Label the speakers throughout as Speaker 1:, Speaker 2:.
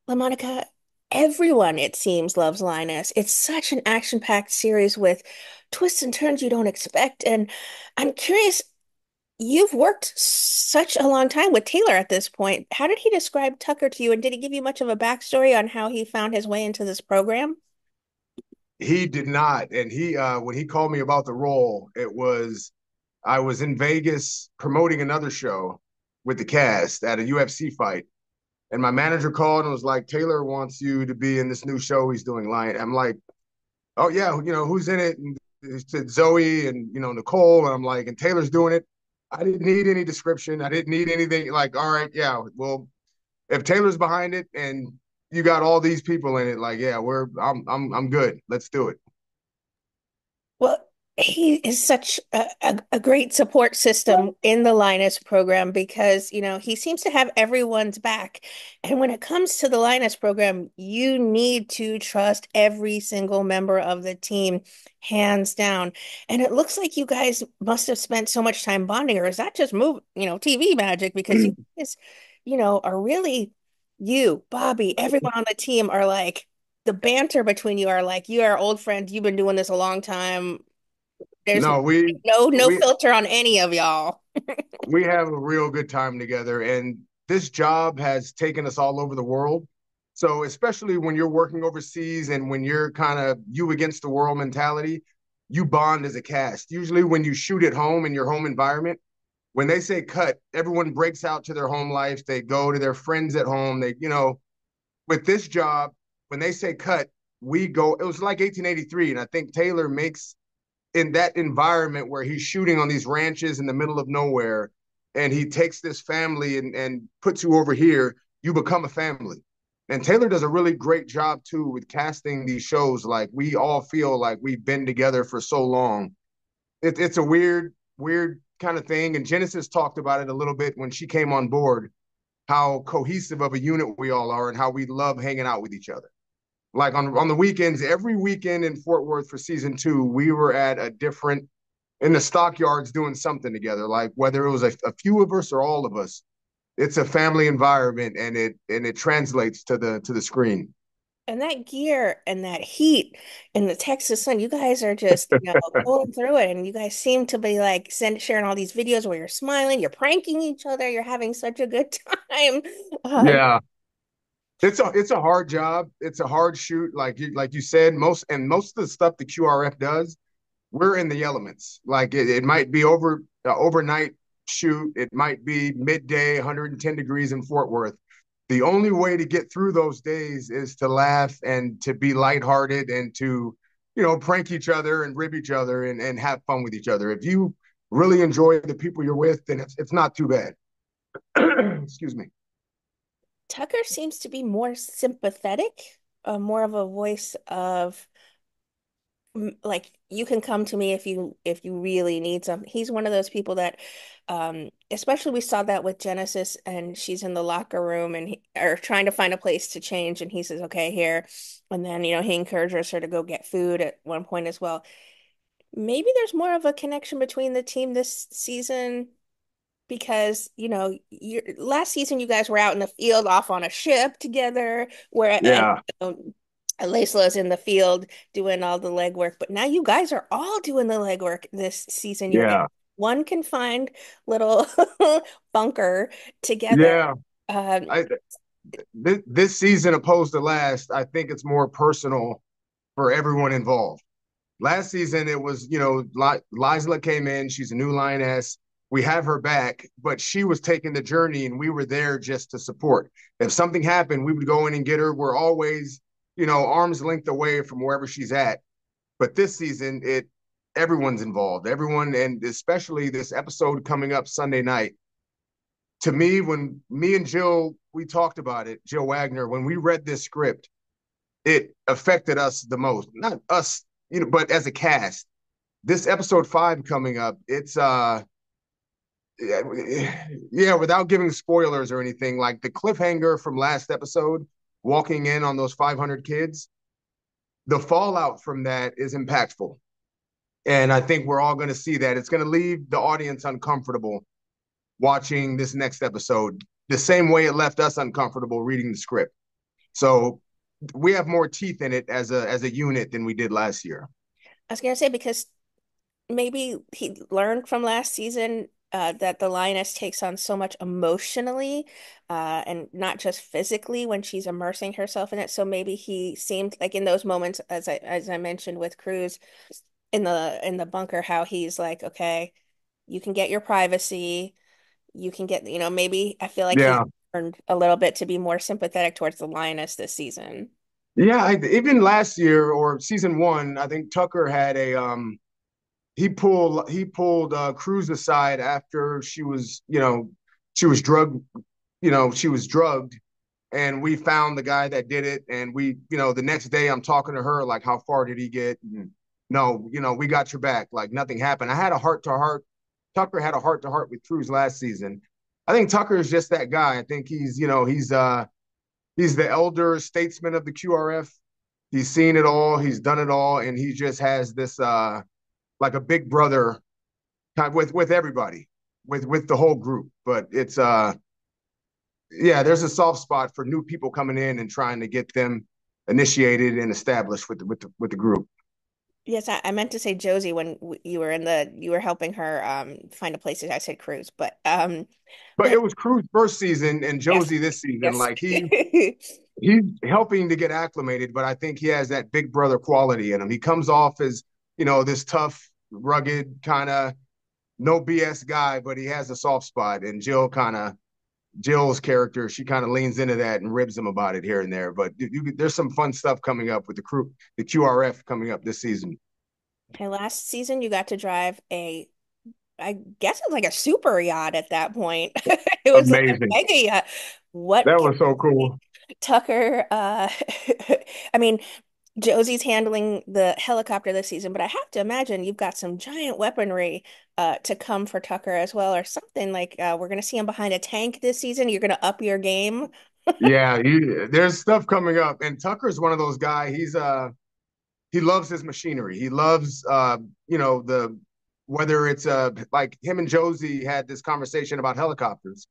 Speaker 1: LaMonica, everyone, it seems, loves Lioness. It's such an action-packed series with twists and turns you don't expect. And I'm curious, you've worked such a long time with Taylor at this point. How did he describe Tucker to you? And did he give you much of a backstory on how he found his way into this program?
Speaker 2: He did not. And when he called me about the role, I was in Vegas promoting another show with the cast at a UFC fight. And my manager called and was like, Taylor wants you to be in this new show he's doing, Lion. I'm like, oh yeah, who's in it? And he said Zoe and Nicole. And I'm like, and Taylor's doing it. I didn't need any description. I didn't need anything. Like, all right, yeah, well, if Taylor's behind it and you got all these people in it, like, yeah, I'm good. Let's do it.
Speaker 1: Well, he is such a great support system in the Linus program because, he seems to have everyone's back. And when it comes to the Linus program, you need to trust every single member of the team, hands down. And it looks like you guys must have spent so much time bonding, or is that just TV magic? Because you guys, are really Bobby, everyone on the team are like, the banter between you are like, you are old friends. You've been doing this a long time. There's
Speaker 2: No,
Speaker 1: no
Speaker 2: we
Speaker 1: filter on any of y'all.
Speaker 2: we have a real good time together, and this job has taken us all over the world. So especially when you're working overseas and when you're kind of you against the world mentality, you bond as a cast. Usually when you shoot at home in your home environment, when they say cut, everyone breaks out to their home life. They go to their friends at home. With this job, when they say cut, we go. It was like 1883, and I think Taylor makes in that environment where he's shooting on these ranches in the middle of nowhere, and he takes this family and puts you over here, you become a family. And Taylor does a really great job too with casting these shows. Like we all feel like we've been together for so long. It's a weird kind of thing. And Genesis talked about it a little bit when she came on board, how cohesive of a unit we all are and how we love hanging out with each other. Like on the weekends, every weekend in Fort Worth for season 2, we were at a different in the stockyards doing something together. Like whether it was a few of us or all of us, it's a family environment, and it translates to the screen.
Speaker 1: And that gear and that heat in the Texas sun, you guys are just, going through it. And you guys seem to be like sharing all these videos where you're smiling, you're pranking each other, you're having such a good time. Um,
Speaker 2: Yeah, it's a hard job. It's a hard shoot, like you said. Most of the stuff the QRF does, we're in the elements. Like it might be overnight shoot. It might be midday, 110 degrees in Fort Worth. The only way to get through those days is to laugh and to be lighthearted and to, prank each other and rib each other and have fun with each other. If you really enjoy the people you're with, then it's not too bad. Excuse me.
Speaker 1: Tucker seems to be more sympathetic, more of a voice of like you can come to me if you really need something. He's one of those people that especially we saw that with Genesis and she's in the locker room and or trying to find a place to change and he says okay here and then he encourages her to go get food at one point as well. Maybe there's more of a connection between the team this season because last season you guys were out in the field off on a ship together where and
Speaker 2: Yeah,
Speaker 1: Laisla's in the field doing all the legwork, but now you guys are all doing the legwork this season. You're in
Speaker 2: yeah,
Speaker 1: one confined little bunker together.
Speaker 2: yeah.
Speaker 1: Um,
Speaker 2: I this season opposed to last, I think it's more personal for everyone involved. Last season, it was, Liza came in. She's a new lioness. We have her back, but she was taking the journey and we were there just to support. If something happened, we would go in and get her. We're always, arm's length away from wherever she's at. But this season, everyone's involved. Everyone, and especially this episode coming up Sunday night. To me, when me and Jill, we talked about it, Jill Wagner, when we read this script, it affected us the most. Not us, but as a cast. This episode 5 coming up, it's yeah, without giving spoilers or anything, like the cliffhanger from last episode, walking in on those 500 kids, the fallout from that is impactful. And I think we're all going to see that. It's going to leave the audience uncomfortable watching this next episode, the same way it left us uncomfortable reading the script. So we have more teeth in it as a unit than we did last year.
Speaker 1: I was gonna say because maybe he learned from last season that the lioness takes on so much emotionally and not just physically when she's immersing herself in it. So maybe he seemed like in those moments, as I mentioned with Cruz in the bunker, how he's like, okay, you can get your privacy, you can get, maybe I feel like he
Speaker 2: Yeah.
Speaker 1: learned a little bit to be more sympathetic towards the lioness this season.
Speaker 2: Yeah, even last year or season one, I think Tucker had a he pulled Cruz aside after she was drugged, she was drugged, and we found the guy that did it, and the next day I'm talking to her like, how far did he get? And, no, we got your back. Like nothing happened. I had a heart to heart. Tucker had a heart to heart with Cruz last season. I think Tucker is just that guy. I think he's the elder statesman of the QRF. He's seen it all, he's done it all, and he just has this like a big brother kind of with everybody, with the whole group. But it's yeah, there's a soft spot for new people coming in and trying to get them initiated and established with the group.
Speaker 1: Yes, I meant to say Josie when you were helping her find a place. I said Cruz,
Speaker 2: But
Speaker 1: but
Speaker 2: it was Cruz first season and
Speaker 1: yes,
Speaker 2: Josie this season.
Speaker 1: yes.
Speaker 2: Like he's helping to get acclimated, but I think he has that big brother quality in him. He comes off as, this tough, rugged, kind of no BS guy, but he has a soft spot. And Jill's character, she kind of leans into that and ribs him about it here and there. But there's some fun stuff coming up with the QRF coming up this season.
Speaker 1: Okay, last season you got to drive I guess it was like a super yacht at that point. It was like a
Speaker 2: Amazing.
Speaker 1: mega yacht. What
Speaker 2: That
Speaker 1: can
Speaker 2: was so cool.
Speaker 1: Tucker, I mean, Josie's handling the helicopter this season, but I have to imagine you've got some giant weaponry to come for Tucker as well, or something like we're going to see him behind a tank this season. You're going to up your game.
Speaker 2: Yeah, there's stuff coming up, and Tucker's one of those guys. He loves his machinery. He loves the whether it's like him and Josie had this conversation about helicopters.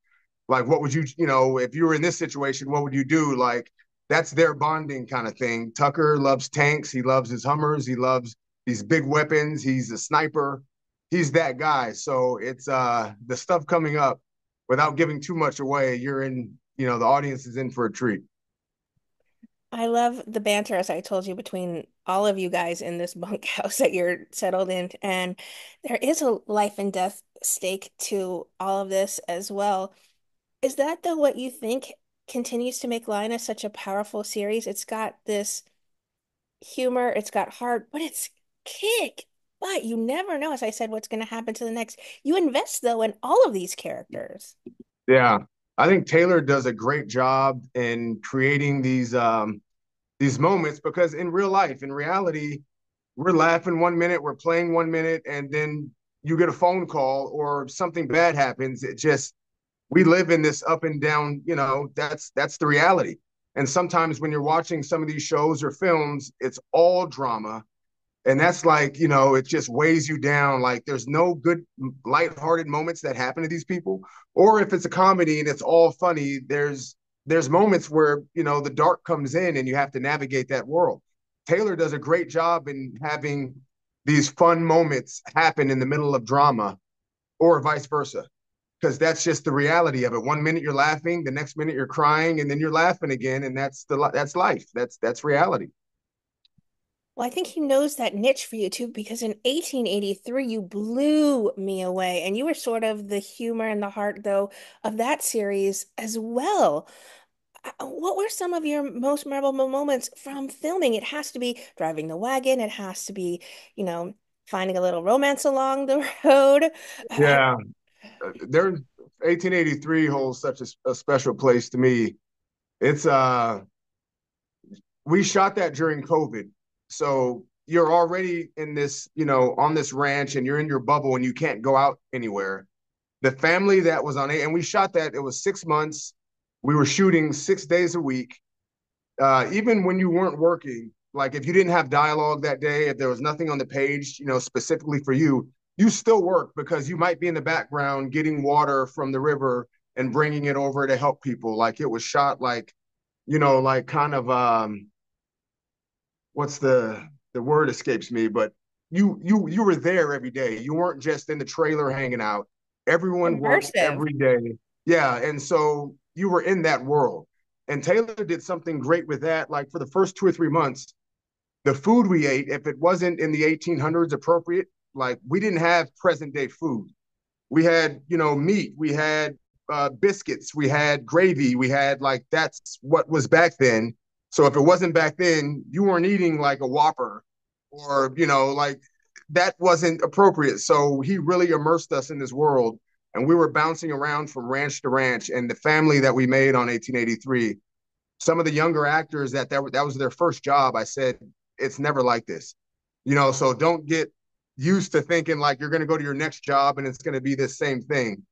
Speaker 2: Like, what would if you were in this situation, what would you do? Like, that's their bonding kind of thing. Tucker loves tanks. He loves his Hummers. He loves these big weapons. He's a sniper. He's that guy. So it's the stuff coming up. Without giving too much away, you're in. The audience is in for a treat.
Speaker 1: I love the banter, as I told you, between all of you guys in this bunkhouse that you're settled in. And there is a life and death stake to all of this as well. Is that though what you think continues to make Lioness such a powerful series? It's got this humor, it's got heart, but it's kick. But you never know, as I said, what's going to happen to the next. You invest though in all of these characters.
Speaker 2: Yeah, I think Taylor does a great job in creating these moments because in real life, in reality, we're laughing 1 minute, we're playing 1 minute, and then you get a phone call or something bad happens. It just we live in this up and down. That's the reality. And sometimes when you're watching some of these shows or films, it's all drama, and that's like it just weighs you down. Like there's no good lighthearted moments that happen to these people, or if it's a comedy and it's all funny, there's moments where the dark comes in and you have to navigate that world. Taylor does a great job in having these fun moments happen in the middle of drama, or vice versa, because that's just the reality of it. 1 minute you're laughing, the next minute you're crying, and then you're laughing again, and that's life. That's reality.
Speaker 1: Well, I think he knows that niche for you too, because in 1883, you blew me away. And you were sort of the humor and the heart, though, of that series as well. What were some of your most memorable moments from filming? It has to be driving the wagon, it has to be, you know, finding a little romance along the road.
Speaker 2: Yeah, there's 1883 holds such a special place to me. It's we shot that during COVID. So you're already in this, on this ranch and you're in your bubble and you can't go out anywhere. The family that was on it, and we shot that, it was 6 months. We were shooting 6 days a week. Even when you weren't working, like if you didn't have dialogue that day, if there was nothing on the page, specifically for you, you still work because you might be in the background getting water from the river and bringing it over to help people. Like it was shot like like kind of what's the word escapes me, but you were there every day. You weren't just in the trailer hanging out. Everyone worked
Speaker 1: Immersive.
Speaker 2: every day. Yeah, and so you were in that world. And Taylor did something great with that. Like for the first 2 or 3 months, the food we ate, if it wasn't in the 1800s appropriate, like we didn't have present day food. We had, meat, we had biscuits, we had gravy, we had like that's what was back then. So if it wasn't back then, you weren't eating like a Whopper or, like that wasn't appropriate. So he really immersed us in this world and we were bouncing around from ranch to ranch. And the family that we made on 1883, some of the younger actors that was their first job, I said, it's never like this. So don't get used to thinking like you're going to go to your next job and it's going to be this same thing.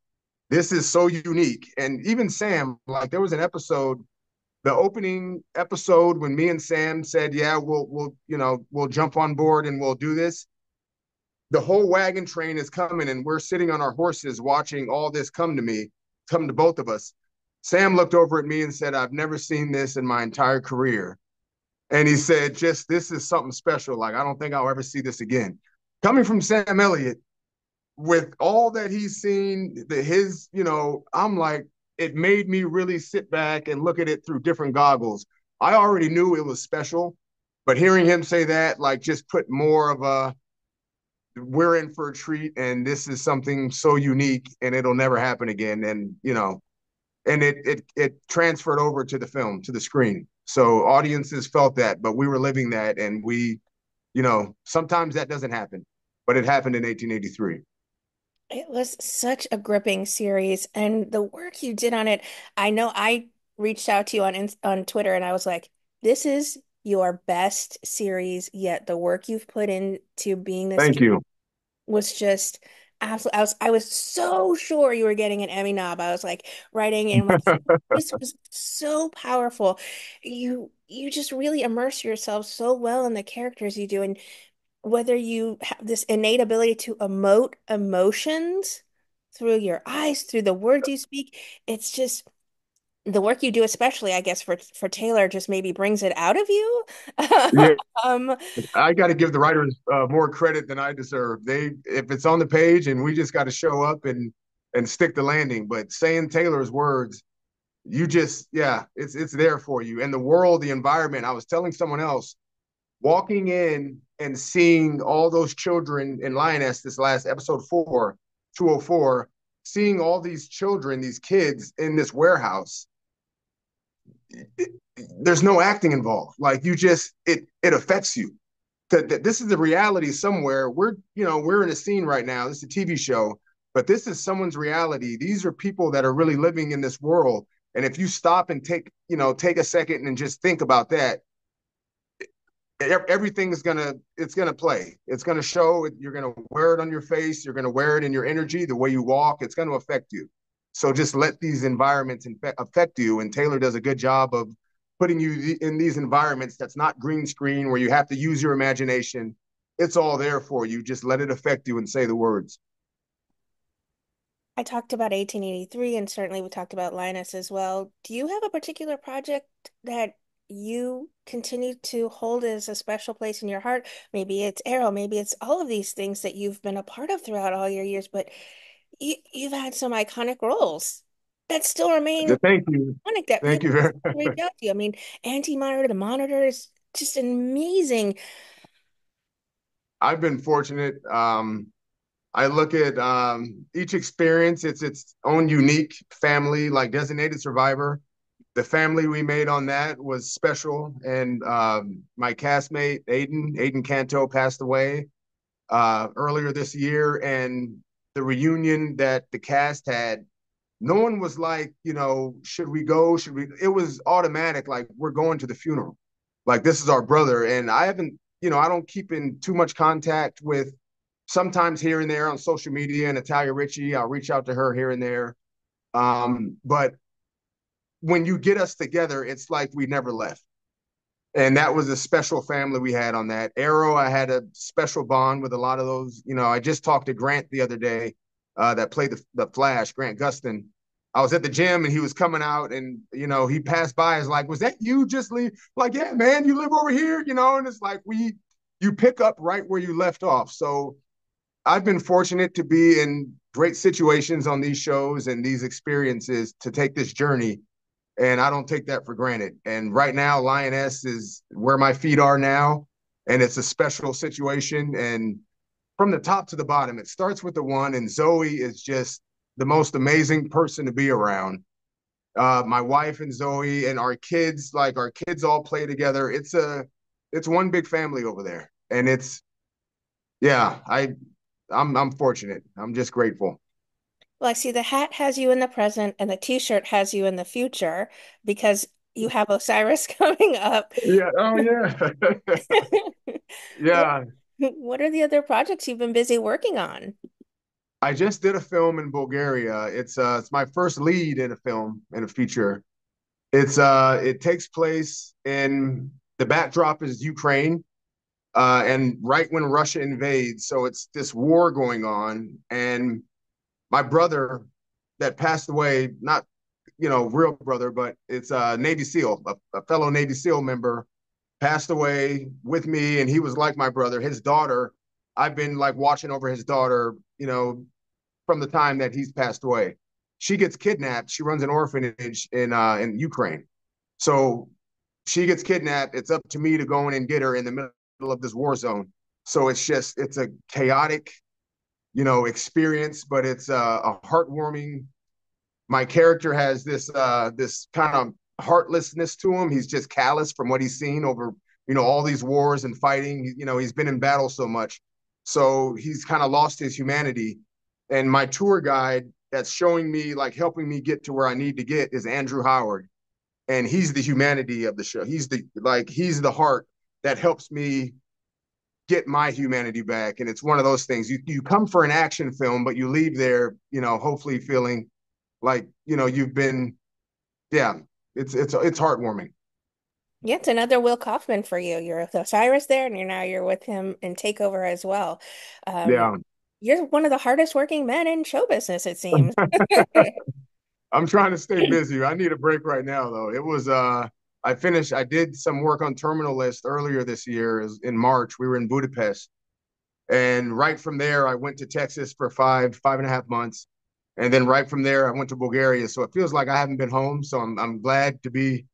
Speaker 2: This is so unique. And even Sam, like there was an episode, the opening episode when me and Sam said, "Yeah, we'll jump on board and we'll do this." The whole wagon train is coming and we're sitting on our horses watching all this come to both of us. Sam looked over at me and said, "I've never seen this in my entire career." And he said, just this is something special. Like, I don't think I'll ever see this again. Coming from Sam Elliott, with all that he's seen, I'm like, it made me really sit back and look at it through different goggles. I already knew it was special, but hearing him say that, like, just put more of a, we're in for a treat, and this is something so unique, and it'll never happen again. And and it transferred over to the film, to the screen. So audiences felt that, but we were living that, and sometimes that doesn't happen, but it happened in 1883.
Speaker 1: It was such a gripping series, and the work you did on it. I know I reached out to you on Twitter, and I was like, "This is your best series yet." The work you've put into being this
Speaker 2: Thank you.
Speaker 1: was just absolutely. I was so sure you were getting an Emmy nob. I was like writing and like this was so powerful. You just really immerse yourself so well in the characters you do, and whether you have this innate ability to emote emotions through your eyes, through the words you speak, it's just the work you do, especially I guess for Taylor, just maybe brings it out of you.
Speaker 2: Yeah,
Speaker 1: Um,
Speaker 2: I got to give the writers more credit than I deserve. If it's on the page, and we just got to show up and stick the landing. But saying Taylor's words, yeah, it's there for you. And the world, the environment. I was telling someone else, walking in and seeing all those children in Lioness, this last episode 204, seeing all these children, these kids in this warehouse, there's no acting involved. Like it affects you. That this is the reality somewhere. We're in a scene right now. This is a TV show, but this is someone's reality. These are people that are really living in this world. And if you stop and take a second and just think about that, everything is it's gonna play. It's gonna show. You're gonna wear it on your face. You're gonna wear it in your energy, the way you walk. It's gonna affect you. So just let these environments affect you. And Taylor does a good job of putting you in these environments that's not green screen where you have to use your imagination. It's all there for you. Just let it affect you and say the words.
Speaker 1: I talked about 1883, and certainly we talked about Linus as well. Do you have a particular project that you continue to hold as a special place in your heart? Maybe it's Arrow, maybe it's all of these things that you've been a part of throughout all your years, but you've had some iconic roles that still remain
Speaker 2: Thank you.
Speaker 1: iconic that
Speaker 2: Thank
Speaker 1: people
Speaker 2: you very
Speaker 1: reach out to you. I mean, Anti-Monitor, the Monitor is just amazing.
Speaker 2: I've been fortunate. I look at each experience, it's its own unique family, like Designated Survivor. The family we made on that was special. And my castmate, Aiden Canto, passed away earlier this year. And the reunion that the cast had, no one was like, should we go? Should we? It was automatic, like, we're going to the funeral. Like, this is our brother. And I haven't, I don't keep in too much contact with, sometimes here and there on social media, and Natalia Ritchie, I'll reach out to her here and there. But when you get us together, it's like we never left. And that was a special family we had on that. Arrow, I had a special bond with a lot of those. I just talked to Grant the other day, that played the Flash, Grant Gustin. I was at the gym and he was coming out and, he passed by. Is like, was that you just leave? Like, yeah, man, you live over here, and it's like you pick up right where you left off. So I've been fortunate to be in great situations on these shows and these experiences to take this journey. And I don't take that for granted. And right now, Lioness is where my feet are now. And it's a special situation. And from the top to the bottom, it starts with the one. And Zoe is just the most amazing person to be around. My wife and Zoe and our kids all play together. It's one big family over there. And yeah, I'm fortunate. I'm just grateful.
Speaker 1: Well, I see the hat has you in the present and the t-shirt has you in the future because you have Osiris coming up.
Speaker 2: Yeah. Oh, yeah.
Speaker 1: What
Speaker 2: Yeah.
Speaker 1: what are the other projects you've been busy working on?
Speaker 2: I just did a film in Bulgaria. It's my first lead in a film in a feature. It takes place in the backdrop is Ukraine, and right when Russia invades, so it's this war going on, and my brother that passed away, not real brother, but it's a Navy SEAL, a fellow Navy SEAL member, passed away with me, and he was like my brother. His daughter, I've been like watching over his daughter, from the time that he's passed away. She gets kidnapped. She runs an orphanage in Ukraine. So she gets kidnapped. It's up to me to go in and get her in the middle of this war zone. So it's a chaotic, experience, but it's a heartwarming. My character has this kind of heartlessness to him. He's just callous from what he's seen over, all these wars and fighting. He's been in battle so much. So he's kind of lost his humanity. And my tour guide that's showing me, like helping me get to where I need to get is Andrew Howard. And he's the humanity of the show. He's the heart that helps me get my humanity back. And it's one of those things. You come for an action film, but you leave there, hopefully feeling like, you've been, yeah, it's heartwarming.
Speaker 1: Yeah, it's another Will Kaufman for you. You're with Osiris there, and you're with him in Takeover as well. Um,
Speaker 2: Yeah.
Speaker 1: you're one of the hardest working men in show business, it seems.
Speaker 2: I'm trying to stay busy. I need a break right now though. I did some work on Terminal List earlier this year in March. We were in Budapest. And right from there, I went to Texas for 5.5 months. And then right from there, I went to Bulgaria. So it feels like I haven't been home. So I'm glad to be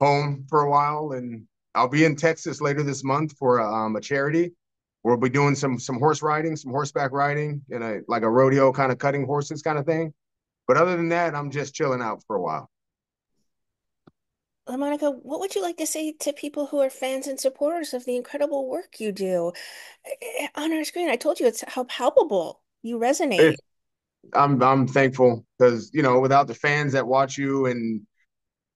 Speaker 2: home for a while. And I'll be in Texas later this month for a charity. We'll be doing some horse riding, some horseback riding, and like a rodeo kind of cutting horses kind of thing. But other than that, I'm just chilling out for a while.
Speaker 1: LaMonica, what would you like to say to people who are fans and supporters of the incredible work you do? On our screen, I told you it's how palpable you resonate.
Speaker 2: It's, I'm thankful because without the fans that watch you and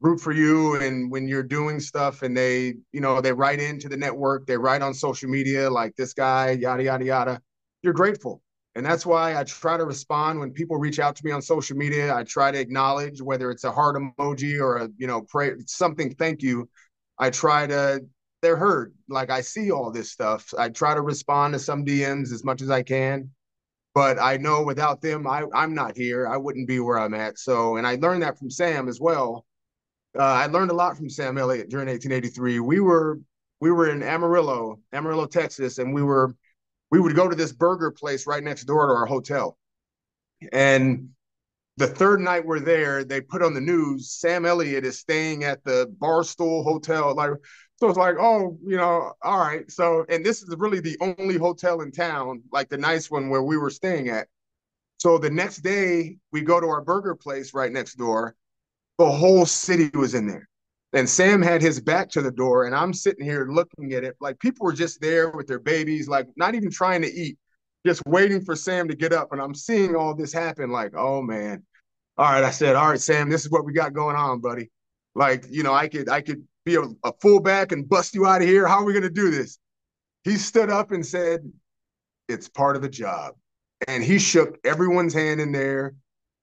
Speaker 2: root for you, and when you're doing stuff and they write into the network, they write on social media like this guy, yada yada yada, you're grateful. And that's why I try to respond when people reach out to me on social media. I try to acknowledge whether it's a heart emoji or a pray something, thank you. I try to They're heard. Like I see all this stuff. I try to respond to some DMs as much as I can, but I know without them, I'm not here. I wouldn't be where I'm at. So, and I learned that from Sam as well. I learned a lot from Sam Elliott during 1883. We were in Amarillo, Texas, and we would go to this burger place right next door to our hotel. And the third night we're there, they put on the news Sam Elliott is staying at the Barstool Hotel. Like, so it's like, oh, all right. So, and this is really the only hotel in town, like the nice one where we were staying at. So the next day, we go to our burger place right next door. The whole city was in there. And Sam had his back to the door, and I'm sitting here looking at it like people were just there with their babies, like not even trying to eat, just waiting for Sam to get up. And I'm seeing all this happen, like, oh man. All right, I said, all right, Sam, this is what we got going on, buddy. Like, I could be a fullback and bust you out of here. How are we gonna do this? He stood up and said, it's part of the job. And he shook everyone's hand in there.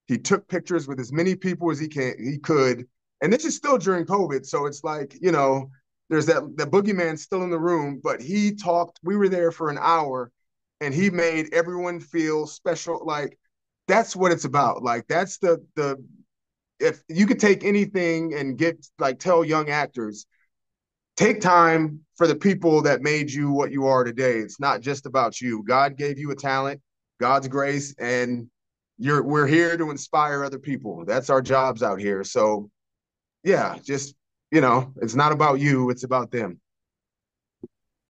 Speaker 2: He took pictures with as many people as he could. And this is still during COVID. So it's like, there's the boogeyman still in the room, but he talked. We were there for an hour and he made everyone feel special. Like that's what it's about. Like that's the if you could take anything and get like tell young actors, take time for the people that made you what you are today. It's not just about you. God gave you a talent, God's grace, and we're here to inspire other people. That's our jobs out here. So yeah, just it's not about you, it's about them.